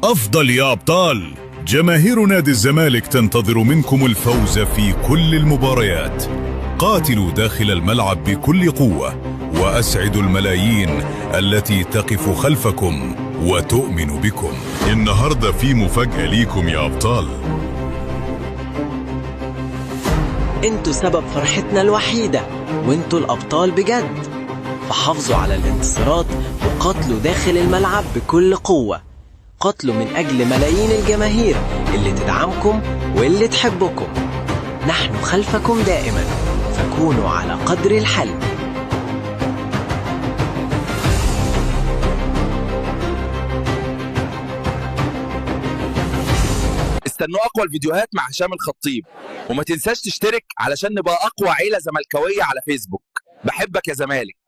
أفضل يا أبطال. جماهير نادي الزمالك تنتظر منكم الفوز في كل المباريات. قاتلوا داخل الملعب بكل قوة وأسعدوا الملايين التي تقف خلفكم وتؤمن بكم. النهاردة في مفاجأة ليكم يا أبطال. انتوا سبب فرحتنا الوحيدة، وانتوا الأبطال بجد. فحافظوا على الانتصارات وقاتلوا داخل الملعب بكل قوة. قاتلوا من أجل ملايين الجماهير اللي تدعمكم واللي تحبكم. نحن خلفكم دائما، فكونوا على قدر الحلم. استنوا أقوى الفيديوهات مع هشام الخطيب، وما تنساش تشترك علشان نبقى أقوى عيلة زملكاوية على فيسبوك. بحبك يا زمالك.